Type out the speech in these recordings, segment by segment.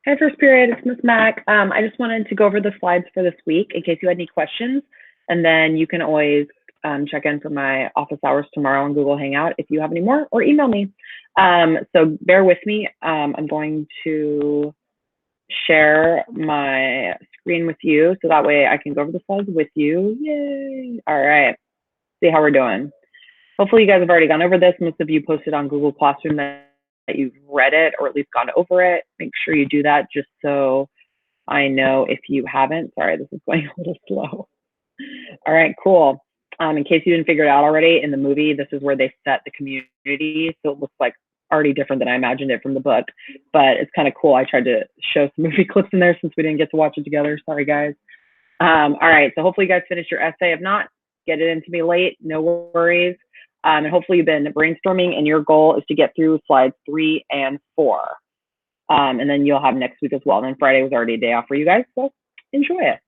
Hi, first period. It's Miss Mac. I just wanted to go over the slides for this week in case you had any questions, and then you can always check in for my office hours tomorrow on Google Hangout if you have any more, or email me. So bear with me. I'm going to share my screen with you so that way I can go over the slides with you. Yay! All right. See how we're doing. Hopefully you guys have already gone over this. Most of you posted on Google Classroom that you've read it or at least gone over it. Make sure you do that just so I know if you haven't. Sorry, this is going a little slow. All right, cool. In case you didn't figure it out already, in the movie, this is where they set the community. So it looks like already different than I imagined it from the book, but it's kind of cool. I tried to show some movie clips in there since we didn't get to watch it together. Sorry, guys. All right, so hopefully you guys finished your essay. If not, get it into me late, no worries. And hopefully you've been brainstorming and your goal is to get through slides 3 and 4. And then you'll have next week as well. And then Friday was already a day off for you guys, so enjoy it.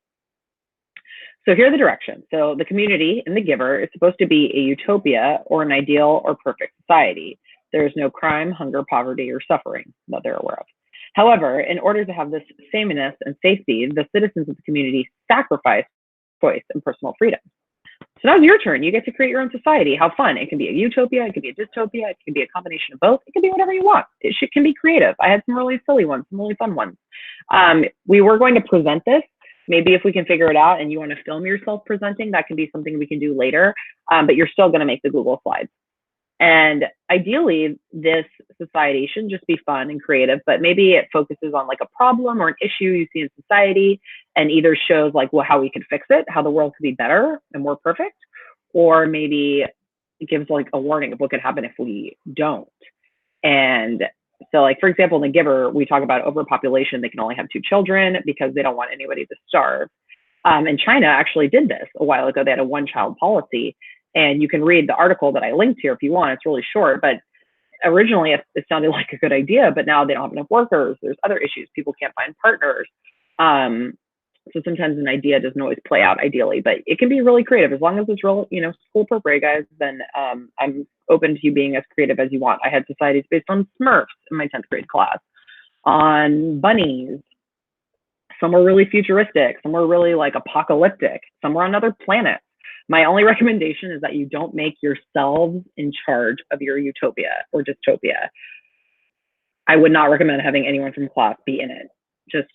So here are the directions. So the community and the giver is supposed to be a utopia or an ideal or perfect society. There is no crime, hunger, poverty, or suffering that they're aware of. However, in order to have this sameness and safety, the citizens of the community sacrifice choice and personal freedom. So now it's your turn. You get to create your own society. How fun. It can be a utopia. It can be a dystopia. It can be a combination of both. It can be whatever you want. It can be creative. I had some really silly ones, some really fun ones. We were going to present this. Maybe if we can figure it out and you want to film yourself presenting, that can be something we can do later. But you're still going to make the Google slides. And ideally, this society shouldn't just be fun and creative, but maybe it focuses on like a problem or an issue you see in society and either shows like how we could fix it, how the world could be better and more perfect, or maybe it gives like a warning of what could happen if we don't. And so like, for example, in The Giver, we talk about overpopulation. They can only have 2 children because they don't want anybody to starve. And China actually did this a while ago. They had a 1-child policy. And you can read the article that I linked here if you want. It's really short, but originally it sounded like a good idea, but now they don't have enough workers. There's other issues. People can't find partners. So sometimes an idea doesn't always play out ideally, but it can be really creative as long as it's real, school appropriate, guys. Then I'm open to you being as creative as you want. I had societies based on Smurfs in my 10th grade class, on bunnies. Some were really futuristic. Some were really like apocalyptic. Some were on other planets. My only recommendation is that you don't make yourselves in charge of your utopia or dystopia. I would not recommend having anyone from class be in it.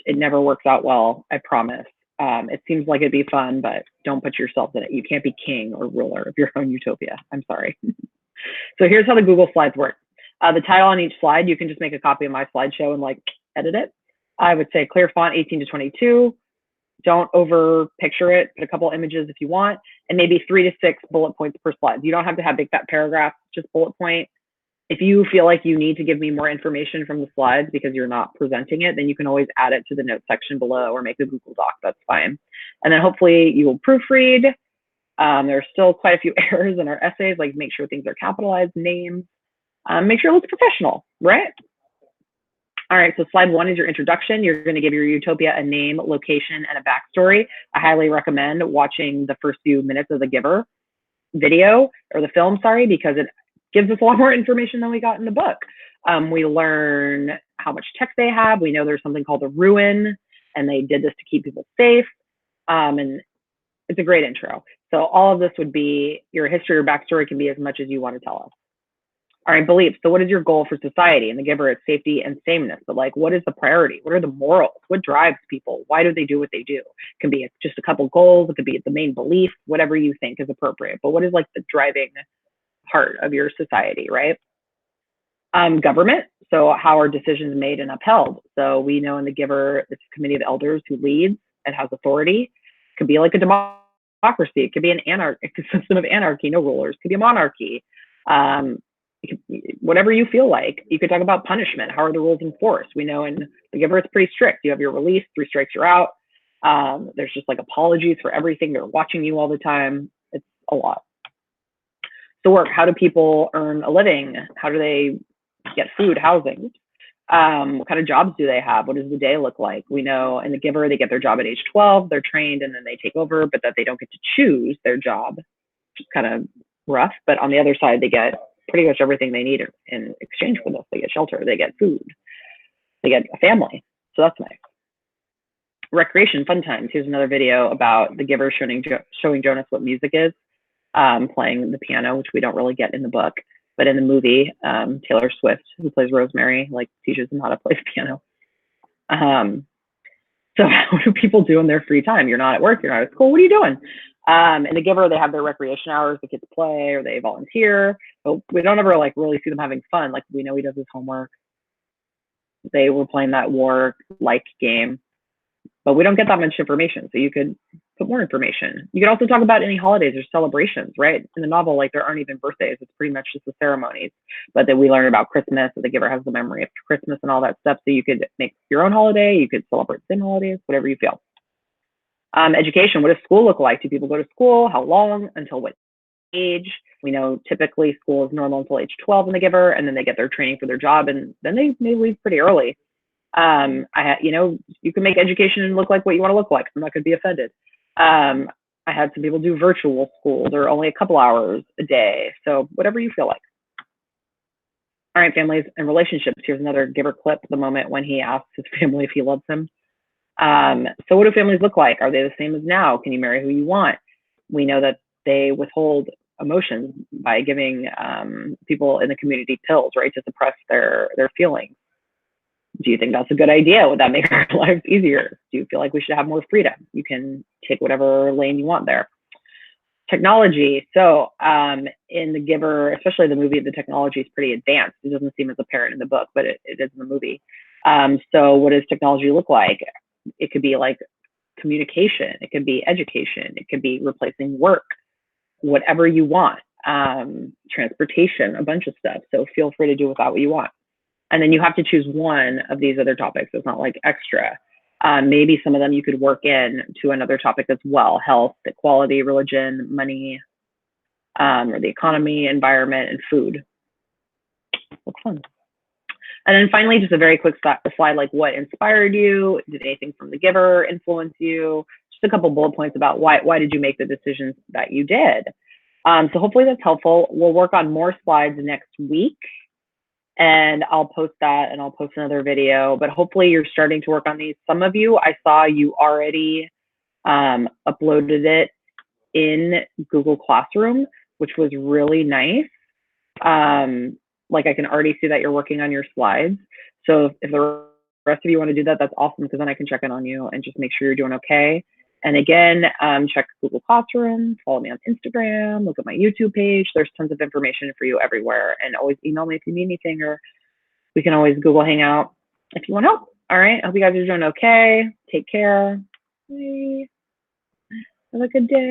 It never works out well, I promise. It seems like it'd be fun, but don't put yourself in it. You can't be king or ruler of your own utopia. I'm sorry. So here's how the Google slides work. The title on each slide, you can just make a copy of my slideshow and like edit it. I would say clear font 18 to 22. Don't over picture it. Put a couple images if you want, and maybe 3 to 6 bullet points per slide. You don't have to have big fat paragraphs, just bullet point. If you feel like you need to give me more information from the slides because you're not presenting it, then you can always add it to the notes section below or make a Google Doc. That's fine. And then hopefully you will proofread. There's still quite a few errors in our essays, like make sure things are capitalized, names. Make sure it looks professional, right? All right, so slide 1 is your introduction. You're going to give your utopia a name, location, and a backstory. I highly recommend watching the first few minutes of the Giver video, or the film, sorry, because it gives us a lot more information than we got in the book. We learn how much tech they have. We know there's something called a ruin, and they did this to keep people safe. And it's a great intro. So all of this would be your history or backstory can be as much as you want to tell us. All right, beliefs. So what is your goal for society? And The Giver, it's safety and sameness. But like, what is the priority? What are the morals? What drives people? Why do they do what they do? It can be just a couple goals. It could be the main belief, whatever you think is appropriate. But what is like the driving part of your society, right? Government. So how are decisions made and upheld? So we know in The Giver, it's a committee of elders who leads and has authority. It could be like a democracy. It could be a system of anarchy, no rulers. It could be a monarchy. Whatever you feel like. You could talk about punishment. How are the rules enforced? We know in The Giver, it's pretty strict. You have your release, 3 strikes, you're out. There's just like apologies for everything. They're watching you all the time. It's a lot. So work, how do people earn a living? How do they get food, housing? What kind of jobs do they have? What does the day look like? We know in The Giver, they get their job at age 12, they're trained, and then they take over, but that they don't get to choose their job, which is kind of rough. But on the other side, they get pretty much everything they need in exchange for this. They get shelter, they get food, they get a family. So that's nice. Recreation, fun times. Here's another video about the giver showing Jonas what music is, playing the piano, which we don't really get in the book. But in the movie, Taylor Swift, who plays Rosemary, like teaches him how to play the piano. So what do people do in their free time? You're not at work, you're not at school. What are you doing? In the Giver, they have their recreation hours. The kids play or they volunteer. But we don't ever like really see them having fun. Like we know he does his homework. They were playing that war-like game, but we don't get that much information. So you could put more information. You could also talk about any holidays or celebrations, right? In the novel, like there aren't even birthdays. It's pretty much just the ceremonies. But then we learn about Christmas, so the Giver has the memory of Christmas and all that stuff. So you could make your own holiday. You could celebrate the same holidays, whatever you feel. Education, what does school look like? Do people go to school? How long? Until what age? We know typically school is normal until age 12 in the Giver, and then they get their training for their job, and then they may leave pretty early. You can make education look like what you want to look like. I'm not going to be offended. I had some people do virtual schools or only a couple hours a day. So whatever you feel like. All right, families and relationships. Here's another Giver clip, the moment when he asks his family if he loves him. So what do families look like? Are they the same as now? Can you marry who you want? We know that they withhold emotions by giving people in the community pills, right, to suppress their feelings. Do you think that's a good idea? Would that make our lives easier? Do you feel like we should have more freedom? You can take whatever lane you want there. Technology. So in The Giver, especially the movie, the technology is pretty advanced. It doesn't seem as apparent in the book, but it is in the movie. So what does technology look like? It could be like communication. It could be education. It could be replacing work, whatever you want. Transportation, a bunch of stuff. So feel free to do with that what you want. And then you have to choose one of these other topics. It's not like extra. Maybe some of them you could work in to another topic as well: health, equality, religion, money, or the economy, environment, and food. Looks fun. And then finally, just a very quick slide, like what inspired you? Did anything from The Giver influence you? Just a couple bullet points about why did you make the decisions that you did? So hopefully that's helpful. We'll work on more slides next week, and I'll post that, and I'll post another video, but hopefully you're starting to work on these. Some of you, I saw you already uploaded it in Google Classroom, which was really nice. Like I can already see that you're working on your slides. So if the rest of you want to do that, that's awesome, because then I can check in on you and just make sure you're doing okay. And again, check Google Classroom, follow me on Instagram, look at my YouTube page. There's tons of information for you everywhere. And always email me if you need anything, or we can always Google Hangout if you want help. All right, I hope you guys are doing okay. Take care. Bye. Have a good day.